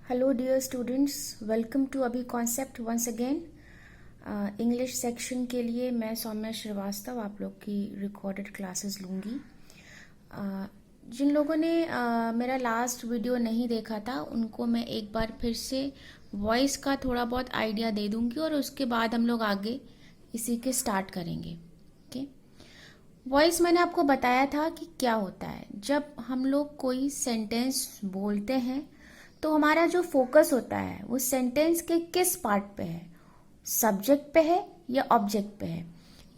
Hello dear students, welcome to अभी concept once again. English section के लिए मैं सौम्या श्रीवास्तव आप लोग की रिकॉर्डेड क्लासेस लूँगी. जिन लोगों ने मेरा लास्ट वीडियो नहीं देखा था उनको मैं एक बार फिर से वॉइस का थोड़ा बहुत आइडिया दे दूँगी और उसके बाद हम लोग आगे इसी के स्टार्ट करेंगे. ओके. वॉइस मैंने आपको बताया था कि क्या होता है. जब हम लोग कोई सेंटेंस बोलते हैं तो हमारा जो फोकस होता है वो सेंटेंस के किस पार्ट पे है, सब्जेक्ट पे है या ऑब्जेक्ट पे है.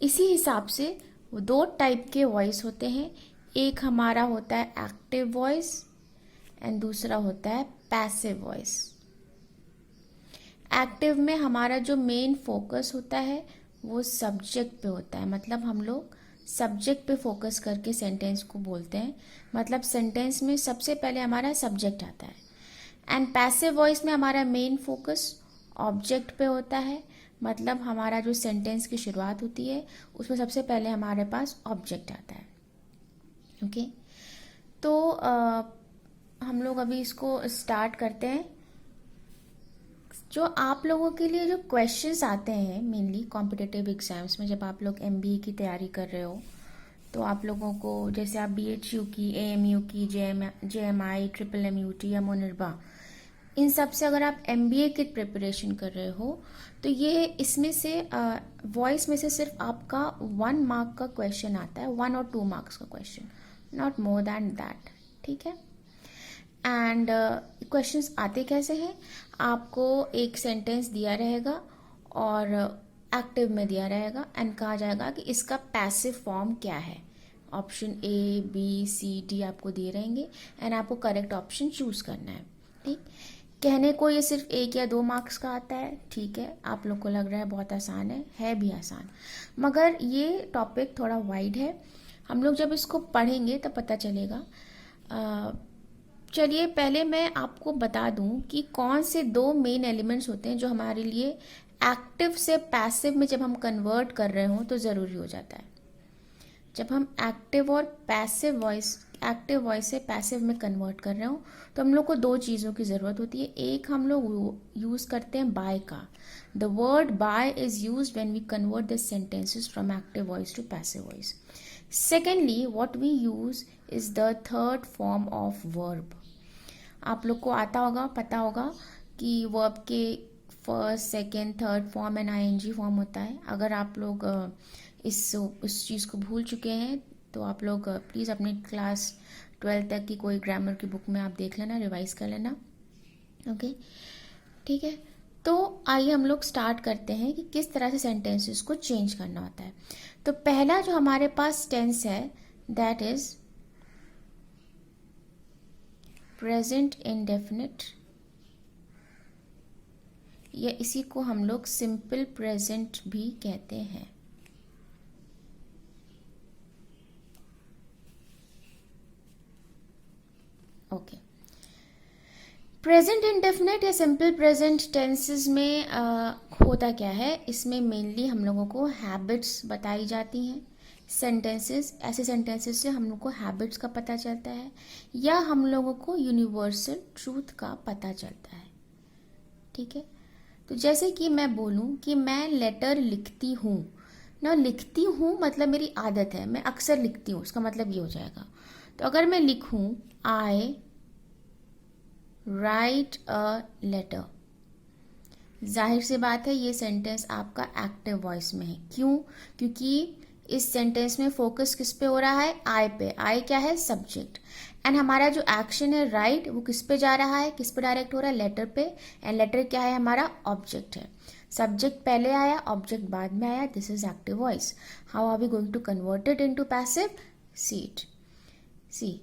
इसी हिसाब से वो दो टाइप के वॉइस होते हैं. एक हमारा होता है एक्टिव वॉइस एंड दूसरा होता है पैसिव वॉइस. एक्टिव में हमारा जो मेन फोकस होता है वो सब्जेक्ट पे होता है. मतलब हम लोग सब्जेक्ट पे फोकस करके सेंटेंस को बोलते हैं. मतलब सेंटेंस में सबसे पहले हमारा सब्जेक्ट आता है. एंड पैसिव वॉइस में हमारा मेन फोकस ऑब्जेक्ट पे होता है. मतलब हमारा जो सेंटेंस की शुरुआत होती है उसमें सबसे पहले हमारे पास ऑब्जेक्ट आता है. ओके. तो हम लोग अभी इसको स्टार्ट करते हैं. जो आप लोगों के लिए जो क्वेश्चंस आते हैं मेनली कॉम्पिटिटिव एग्जाम्स में, जब आप लोग एमबीए की तैयारी कर रहे हो तो आप लोगों को जैसे आप बीएचयू की, एएमयू की, जेएमआई, ट्रिपल एमयूटी या मोनिर्बा, इन सब से अगर आप एमबीए की प्रिपरेशन कर रहे हो तो ये इसमें से वॉइस में से सिर्फ आपका 1 मार्क का क्वेश्चन आता है, 1 और 2 मार्क्स का question, not more than that. ठीक है. एंड क्वेश्चंस आते कैसे हैं, आपको एक सेंटेंस दिया रहेगा और एक्टिव में दिया रहेगा एंड कहा जाएगा कि इसका पैसिव फॉर्म क्या है. Option A, B, C, D आपको दिए रहेंगे एंड आपको करेक्ट ऑप्शन चूज करना है. ठीक. कहने को ये सिर्फ 1 या 2 मार्क्स का आता है. ठीक है, आप लोग को लग रहा है बहुत आसान है भी आसान, मगर ये टॉपिक थोड़ा वाइड है. हम लोग जब इसको पढ़ेंगे तब पता चलेगा. चलिए पहले मैं आपको बता दूं कि कौन से 2 मेन एलिमेंट्स होते हैं जो हमारे लिए एक्टिव से पैसिव में जब हम कन्वर्ट कर रहे हो तो ज़रूरी हो जाता है. जब हम एक्टिव वॉइस से पैसिव में कन्वर्ट कर रहे हो तो हम लोग को 2 चीज़ों की ज़रूरत होती है. एक हम लोग यूज़ करते हैं बाय का. The word by is use when we convert the sentences from active voice to passive voice. Secondly what we use is the third form of verb. आप लोग को आता होगा, पता होगा कि वर्ब के first, second, third form and ING form होता है. अगर आप लोग इस चीज़ को भूल चुके हैं तो आप लोग प्लीज़ अपनी क्लास 12 तक की कोई ग्रामर की बुक में आप देख लेना, रिवाइज कर लेना. ओके. ठीक है. तो आइए हम लोग स्टार्ट करते हैं कि किस तरह से सेंटेंसेस को चेंज करना होता है. तो पहला जो हमारे पास टेंस है दैट इज प्रेजेंट इंडेफिनिट, या इसी को हम लोग सिंपल प्रेजेंट भी कहते हैं. ओके. प्रेजेंट इंडेफिनिट या सिंपल प्रेजेंट टेंसेस में होता क्या है, इसमें मेनली हम लोगों को हैबिट्स बताई जाती हैं. ऐसे सेंटेंसेस से हम लोग को हैबिट्स का पता चलता है या हम लोगों को यूनिवर्सल ट्रूथ का पता चलता है. ठीक है. तो जैसे कि मैं बोलूं कि मैं लेटर लिखती हूँ ना, लिखती हूँ मतलब मेरी आदत है, मैं अक्सर लिखती हूँ, उसका मतलब ये हो जाएगा. तो अगर मैं लिखूं आई राइट अ लेटर, जाहिर सी बात है ये सेंटेंस आपका एक्टिव वॉइस में है. क्यों? क्योंकि इस सेंटेंस में फोकस किस पे हो रहा है, आई पे. आई क्या है, सब्जेक्ट. एंड हमारा जो एक्शन है राइट वो किस पे जा रहा है, किस पे डायरेक्ट हो रहा है, लेटर पे. एंड लेटर क्या है, हमारा ऑब्जेक्ट है. सब्जेक्ट पहले आया, ऑब्जेक्ट बाद में आया. This is active voice. How are we going to convert it into passive? See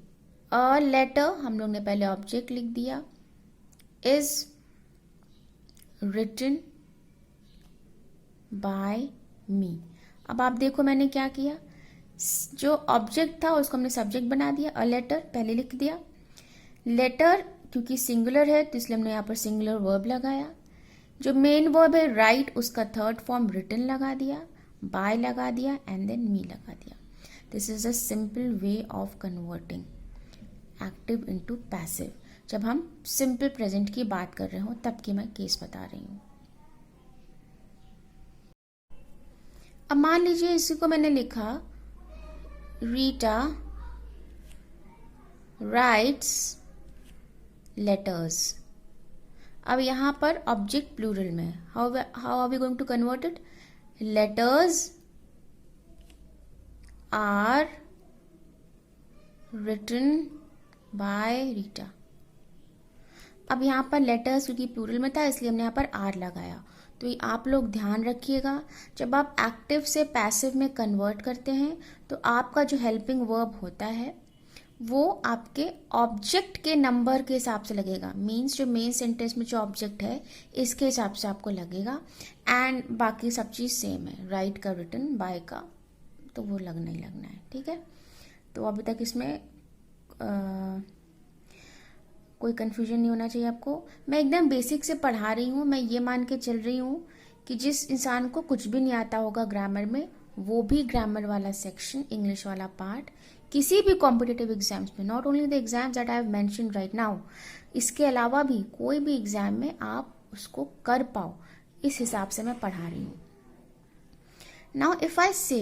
a letter, हम लोग ने पहले ऑब्जेक्ट लिख दिया, इज रिटन बाय मी. अब आप देखो मैंने क्या किया, जो ऑब्जेक्ट था उसको हमने सब्जेक्ट बना दिया. अ लेटर पहले लिख दिया. लेटर क्योंकि सिंगुलर है तो इसलिए हमने यहाँ पर सिंगुलर वर्ब लगाया. जो मेन वर्ब है राइट उसका थर्ड फॉर्म रिटन लगा दिया, बाय लगा दिया एंड देन मी लगा दिया. This is a simple way of converting active into passive. जब हम सिंपल प्रेजेंट की बात कर रहे हो तब की मैं केस बता रही हूँ। अब मान लीजिए इसी को मैंने लिखा, रीटा राइट्स लेटर्स। अब यहाँ पर ऑब्जेक्ट प्लूरल में, how are we going to convert it? Letters are written by Rita. अब यहाँ पर लेटर्स क्योंकि प्लूरल में था इसलिए हमने यहाँ पर आर लगाया। तो ये आप लोग ध्यान रखिएगा, जब आप एक्टिव से पैसिव में कन्वर्ट करते हैं तो आपका जो हेल्पिंग वर्ब होता है वो आपके ऑब्जेक्ट के नंबर के हिसाब से लगेगा। मीन्स जो मेन सेंटेंस में जो ऑब्जेक्ट है इसके हिसाब से आपको लगेगा, एंड बाकी सब चीज़ सेम है, राइट का रिटन बाय का तो वो लगना ही लगना है। ठीक है, तो अभी तक इसमें कोई कन्फ्यूजन नहीं होना चाहिए आपको। मैं एकदम बेसिक से पढ़ा रही हूँ, मैं ये मान के चल रही हूँ कि जिस इंसान को कुछ भी नहीं आता होगा ग्रामर में, वो भी ग्रामर वाला सेक्शन, इंग्लिश वाला पार्ट किसी भी कॉम्पिटिटिव एग्जाम्स में, not only the exams that I have mentioned right now, इसके अलावा भी कोई भी एग्जाम में आप उसको कर पाओ, इस हिसाब से मैं पढ़ा रही हूँ। Now if I say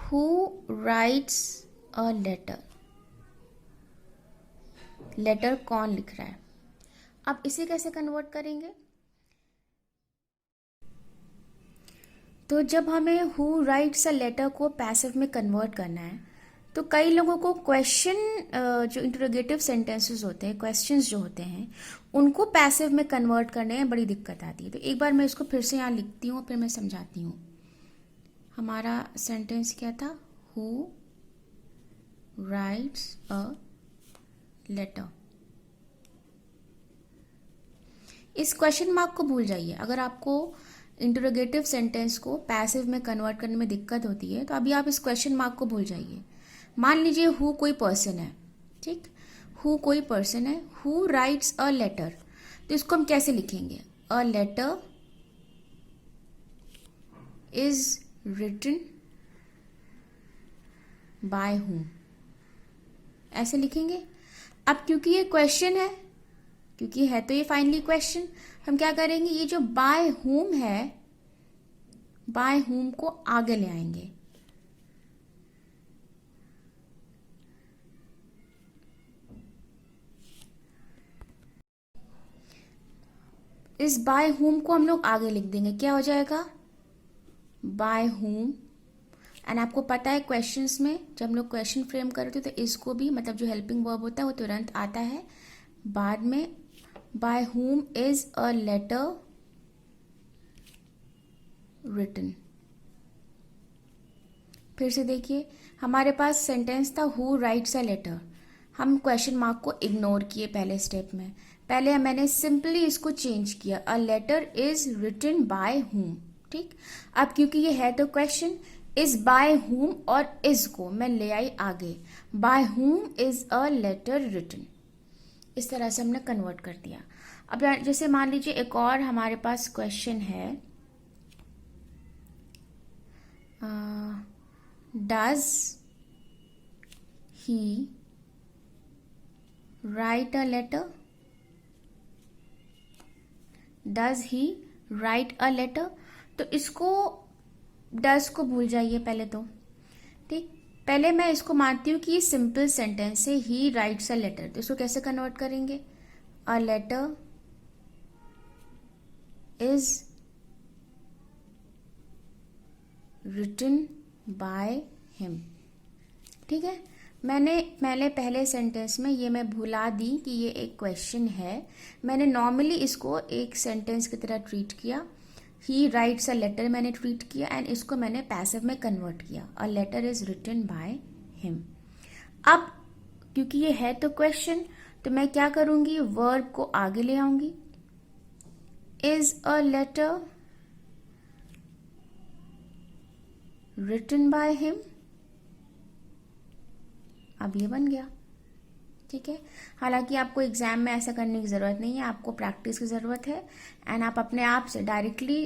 who writes a letter, letter कौन लिख रहा है, अब इसे कैसे कन्वर्ट करेंगे? तो जब हमें हु राइट्स अ लेटर को पैसिव में कन्वर्ट करना है तो कई लोगों को क्वेश्चन, जो इंटरोगेटिव सेंटेंसेस होते हैं, क्वेश्चंस जो होते हैं, उनको पैसिव में कन्वर्ट करने में बड़ी दिक्कत आती है। तो एक बार मैं इसको फिर से यहाँ लिखती हूँ फिर मैं समझाती हूँ। हमारा सेंटेंस क्या था? Who writes a letter. इस क्वेश्चन मार्क को भूल जाइए। अगर आपको इंटरोगेटिव सेंटेंस को पैसिव में कन्वर्ट करने में दिक्कत होती है तो अभी आप इस क्वेश्चन मार्क को भूल जाइए। मान लीजिए हु कोई पर्सन है, ठीक, हु कोई पर्सन है, हु राइट्स अ लेटर, तो इसको हम कैसे लिखेंगे? A letter is written by whom, ऐसे लिखेंगे। अब क्योंकि ये क्वेश्चन है, क्योंकि है तो ये फाइनली क्वेश्चन, हम क्या करेंगे, ये जो बाय हुम है, बाय हुम को आगे ले आएंगे। इस बाय हुम को हम लोग आगे लिख देंगे, क्या हो जाएगा? By whom. एंड आपको पता है क्वेश्चंस में जब हम लोग क्वेश्चन फ्रेम करते हैं तो इसको भी, मतलब जो हेल्पिंग वर्ब होता है वो तुरंत आता है बाद में। By whom is a letter written. फिर से देखिए, हमारे पास सेंटेंस था हु राइट्स अ लेटर, हम क्वेश्चन मार्क को इग्नोर किए पहले स्टेप में। पहले मैंने सिंपली इसको चेंज किया, a letter is written by whom, ठीक। अब क्योंकि ये है तो क्वेश्चन, इज बाय हुम और इज को मैं ले आई आगे, by whom is a letter written. इस तरह से हमने कन्वर्ट कर दिया। अब जैसे मान लीजिए एक और हमारे पास क्वेश्चन है, does he write a letter, does he write a letter. तो इसको डज को भूल जाइए पहले तो, ठीक। पहले मैं इसको मानती हूँ कि ये सिंपल सेंटेंस है, ही राइट्स अ लेटर, तो इसको कैसे कन्वर्ट करेंगे? A letter is written by him, ठीक है। मैंने पहले सेंटेंस में ये मैं भुला दी कि ये एक क्वेश्चन है, मैंने नॉर्मली इसको एक सेंटेंस की तरह ट्रीट किया। ही राइट्स अ लेटर मैंने ट्रीट किया एंड इसको मैंने पैसिव में कन्वर्ट किया, a letter is written by him. अब क्योंकि ये है तो क्वेश्चन, तो मैं क्या करूंगी, वर्ब को आगे ले आऊंगी, is a letter written by him. अब ये बन गया, ठीक है। हालांकि आपको एग्जाम में ऐसा करने की ज़रूरत नहीं है, आपको प्रैक्टिस की ज़रूरत है। एंड आप अपने आप से डायरेक्टली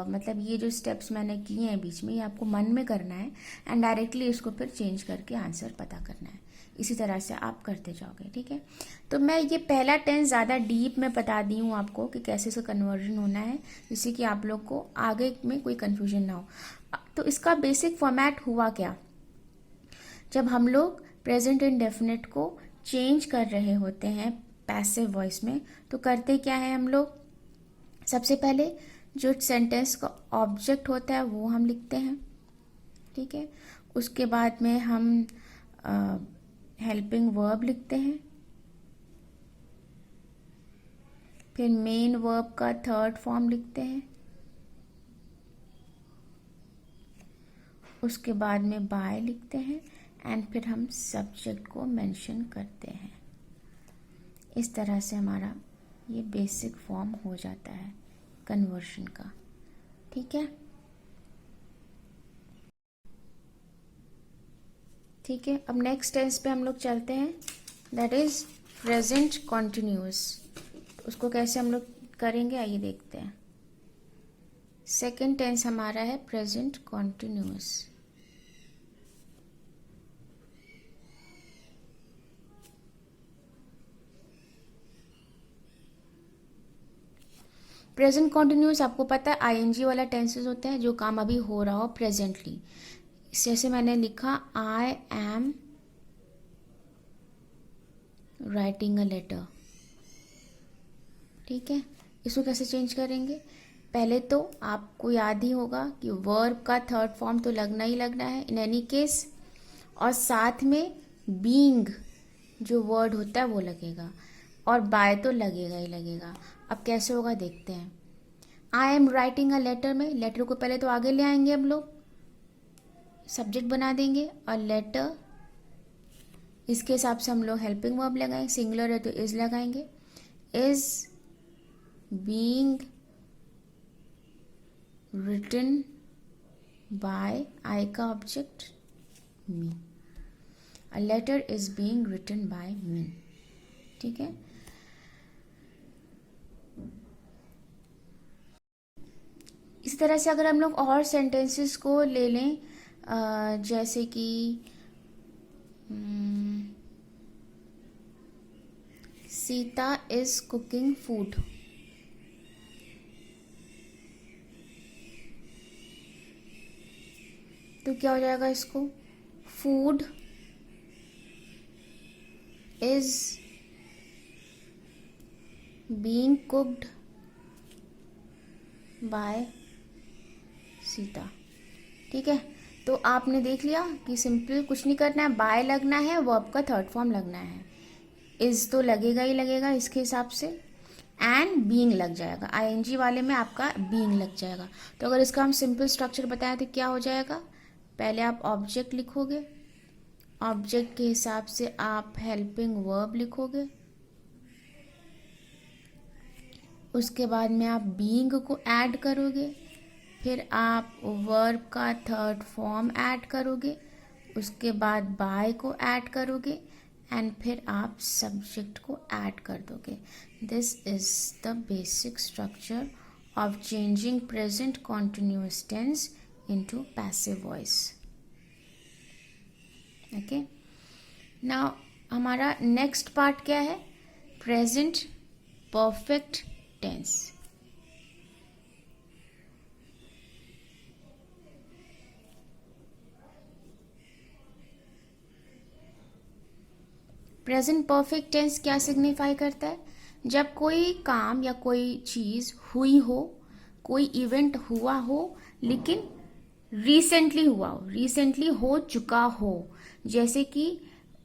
मतलब ये जो स्टेप्स मैंने किए हैं बीच में, ये आपको मन में करना है एंड डायरेक्टली इसको फिर चेंज करके आंसर पता करना है। इसी तरह से आप करते जाओगे, ठीक है। तो मैं ये पहला टेंस ज़्यादा डीप में बता दी हूँ आपको कि कैसे इसका कन्वर्जन होना है, जिससे कि आप लोग को आगे में कोई कन्फ्यूजन ना हो। तो इसका बेसिक फॉर्मेट हुआ क्या, जब हम लोग प्रेजेंट इंडेफिनिट को चेंज कर रहे होते हैं पैसिव वॉइस में, तो करते क्या है हम लोग, सबसे पहले जो सेंटेंस का ऑब्जेक्ट होता है वो हम लिखते हैं, ठीक है। उसके बाद में हम हेल्पिंग वर्ब लिखते हैं, फिर मेन वर्ब का थर्ड फॉर्म लिखते हैं, उसके बाद में बाय लिखते हैं एंड फिर हम सब्जेक्ट को मेंशन करते हैं। इस तरह से हमारा ये बेसिक फॉर्म हो जाता है कन्वर्शन का, ठीक है। ठीक है, अब नेक्स्ट टेंस पे हम लोग चलते हैं, दैट इज प्रेजेंट कॉन्टिन्यूअस। उसको कैसे हम लोग करेंगे आइए देखते हैं। सेकेंड टेंस हमारा है प्रेजेंट कॉन्टिन्यूअस। प्रेजेंट कॉन्टिन्यूअस आपको पता है आईएनजी वाला टेंसेस होता है, जो काम अभी हो रहा हो प्रेजेंटली। जैसे मैंने लिखा I am writing a letter, ठीक है। इसको कैसे चेंज करेंगे, पहले तो आपको याद ही होगा कि वर्ब का थर्ड फॉर्म तो लगना ही लगना है इन एनी केस, और साथ में बीइंग जो वर्ड होता है वो लगेगा, और बाय तो लगेगा ही लगेगा। अब कैसे होगा देखते हैं। I am writing a letter में लेटर को पहले तो आगे ले आएंगे हम लोग, सब्जेक्ट बना देंगे, और लेटर इसके हिसाब से हम लोग हेल्पिंग वर्ब लगाएंगे, सिंगुलर है तो इज लगाएंगे। Is being written by, I का object me, a letter is being written by me, ठीक है। इस तरह से अगर हम लोग और सेंटेंसेस को ले लें, जैसे कि सीता इज कुकिंग फूड, तो क्या हो जाएगा इसको, food is being cooked bye Sita, ठीक है। तो आपने देख लिया कि सिंपल कुछ नहीं करना है, बाय लगना है, वर्ब का थर्ड फॉर्म लगना है, इज तो लगेगा ही लगेगा इसके हिसाब से, एंड बीइंग लग जाएगा, आईएनजी वाले में आपका बीइंग लग जाएगा। तो अगर इसका हम सिंपल स्ट्रक्चर बताएं तो क्या हो जाएगा, पहले आप ऑब्जेक्ट लिखोगे, ऑब्जेक्ट के हिसाब से आप हेल्पिंग वर्ब लिखोगे, उसके बाद में आप बीइंग को ऐड करोगे, फिर आप वर्ब का थर्ड फॉर्म ऐड करोगे, उसके बाद बाय को ऐड करोगे, एंड फिर आप सब्जेक्ट को ऐड कर दोगे। This is the basic structure of changing present continuous tense into passive voice, okay. Now हमारा नेक्स्ट पार्ट क्या है, present perfect tense. Present perfect tense क्या सिग्निफाई करता है, जब कोई काम या कोई चीज हुई हो, कोई इवेंट हुआ हो, लेकिन रिसेंटली हुआ हो, रिसेंटली हो चुका हो, जैसे कि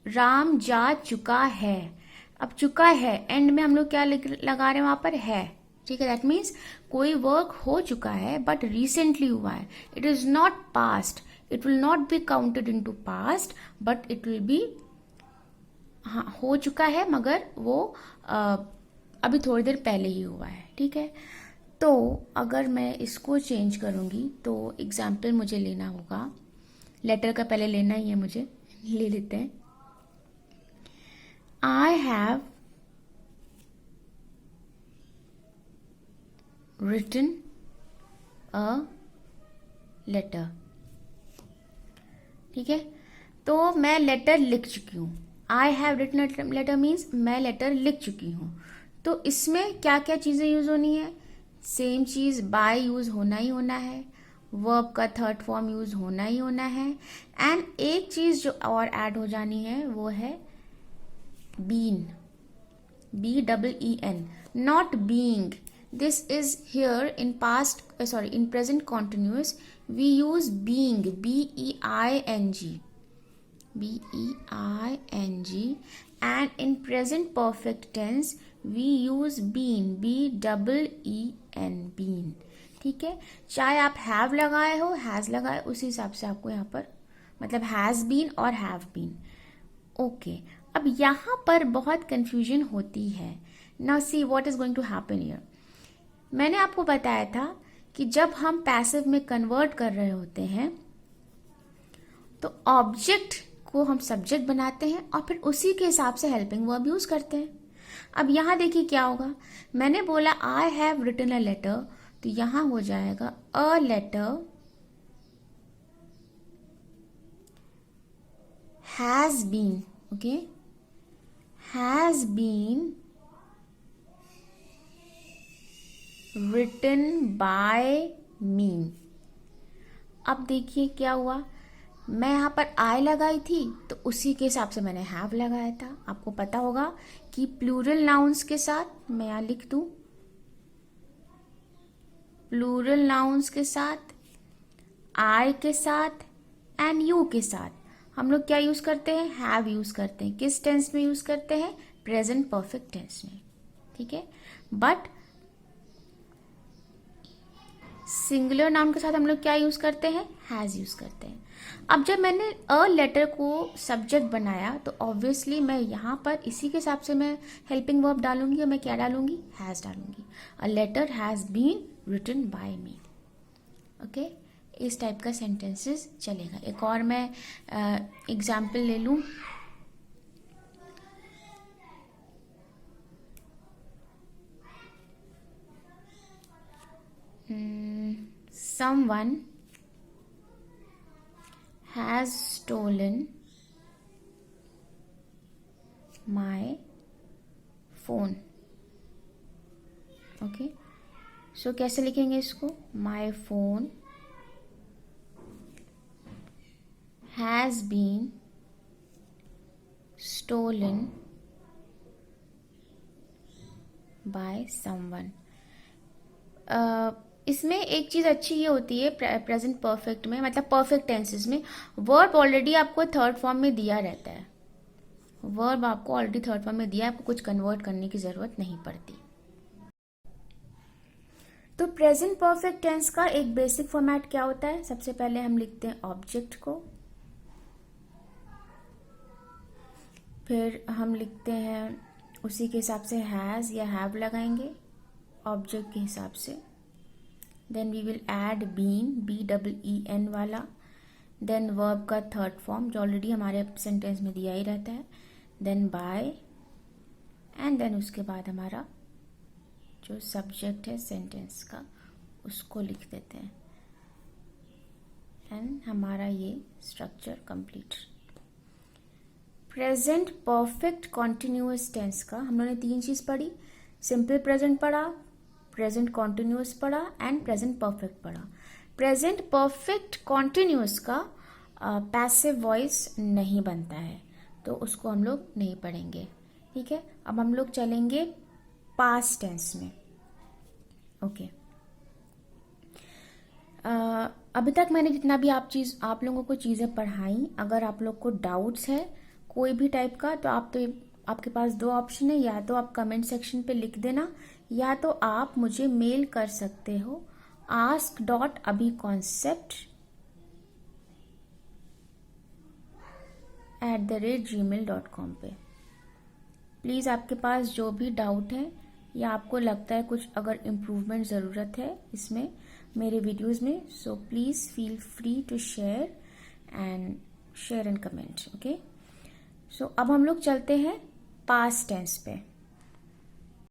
राम जा चुका है। अब चुका है एंड में हम लोग क्या लगा रहे हैं, वहां पर है, ठीक है। दैट मीन्स कोई वर्क हो चुका है बट रिसेंटली हुआ है, it is not past, it will not be counted into past, but it will be, हाँ हो चुका है मगर वो अभी थोड़ी देर पहले ही हुआ है, ठीक है। तो अगर मैं इसको चेंज करूंगी तो एग्जाम्पल मुझे लेना होगा, लेटर का पहले लेना ही है मुझे, ले लेते हैं। I have written a letter. ठीक है, तो मैं लेटर लिख चुकी हूँ. I have written a letter means मैं लेटर लिख चुकी हूँ. तो इसमें क्या क्या चीज़ें यूज़ होनी है? सेम चीज़, बाय यूज़ होना ही होना है, वर्ब का थर्ड फॉर्म यूज़ होना ही होना है, एंड एक चीज़ जो और ऐड हो जानी है वो है been, BEEN, not being. This is here in past, in present continuous, we use being, BEING, BEING, and in present perfect tense we use been, BEEN, been. ठीक है, चाहे आप have लगाए हो, has लगाए, उसी हिसाब से आपको यहाँ पर मतलब has been और have been. ओके, अब यहाँ पर बहुत कंफ्यूजन होती है. Now see what is going to happen here. मैंने आपको बताया था कि जब हम पैसिव में कन्वर्ट कर रहे होते हैं तो ऑब्जेक्ट को हम सब्जेक्ट बनाते हैं और फिर उसी के हिसाब से हेल्पिंग वर्ब यूज करते हैं. अब यहाँ देखिए क्या होगा. मैंने बोला I have written a letter, तो यहाँ हो जाएगा a letter has been. Okay, has been written by me. अब देखिए क्या हुआ. मैं यहाँ पर I लगाई थी तो उसी के हिसाब से मैंने have लगाया था. आपको पता होगा कि प्लूरल नाउन्स के साथ मैं यहाँ लिख दूं, प्लूरल नाउन्स के साथ, I के साथ एंड you के साथ हम लोग क्या यूज करते हैं? हैव यूज करते हैं. किस टेंस में यूज करते हैं? प्रेजेंट परफेक्ट टेंस में. ठीक है, बट सिंगुलर नाउन के साथ हम लोग क्या यूज करते हैं? हैज यूज करते हैं. अब जब मैंने अ लेटर को सब्जेक्ट बनाया तो ऑब्वियसली मैं यहाँ पर इसी के हिसाब से मैं हेल्पिंग वर्ब डालूंगी और मैं क्या डालूंगी? हैज डालूंगी. A letter has been written by me. Okay, इस टाइप का सेंटेंसेस चलेगा. एक और मैं एग्जाम्पल ले लूं. Someone has stolen my phone. Okay, so कैसे लिखेंगे इसको? My phone has been stolen by someone. इसमें एक चीज अच्छी ये होती है प्रेजेंट परफेक्ट में, मतलब परफेक्ट टेंसेस में वर्ब ऑलरेडी आपको थर्ड फॉर्म में दिया रहता है. वर्ब आपको ऑलरेडी थर्ड फॉर्म में दिया है, आपको कुछ कन्वर्ट करने की जरूरत नहीं पड़ती. तो प्रेजेंट परफेक्ट टेंस का एक बेसिक फॉर्मेट क्या होता है? सबसे पहले हम लिखते हैं ऑब्जेक्ट को, फिर हम लिखते हैं उसी के हिसाब से हैज या हैव लगाएंगे ऑब्जेक्ट के हिसाब से. Then we will add been, BEEN वाला. देन वर्ब का थर्ड फॉर्म जो ऑलरेडी हमारे सेंटेंस में दिया ही रहता है. देन बाय, एंड देन उसके बाद हमारा जो सब्जेक्ट है सेंटेंस का उसको लिख देते हैं. एंड हमारा ये structure complete. Present perfect continuous tense का हम लोगों ने 3 चीज पढ़ी. सिंपल प्रेजेंट पढ़ा, प्रेजेंट कॉन्टिन्यूअस पढ़ा एंड प्रेजेंट परफेक्ट पढ़ा. प्रेजेंट परफेक्ट कॉन्टिन्यूअस का पैसिव वॉइस नहीं बनता है तो उसको हम लोग नहीं पढ़ेंगे. ठीक है, अब हम लोग चलेंगे पास्ट टेंस में. ओके, अभी तक मैंने जितना भी आप लोगों को चीजें पढ़ाई, अगर आप लोग को डाउट्स है कोई भी टाइप का तो आपके पास 2 ऑप्शन है. या तो आप कमेंट सेक्शन पे लिख देना, या तो आप मुझे मेल कर सकते हो ask.abhiconcept@gmail.com पे. प्लीज आपके पास जो भी डाउट है या आपको लगता है कुछ अगर इम्प्रूवमेंट ज़रूरत है इसमें मेरे वीडियोस में, so please feel free to share and comment. Okay, so अब हम लोग चलते हैं पास्ट टेंस पे।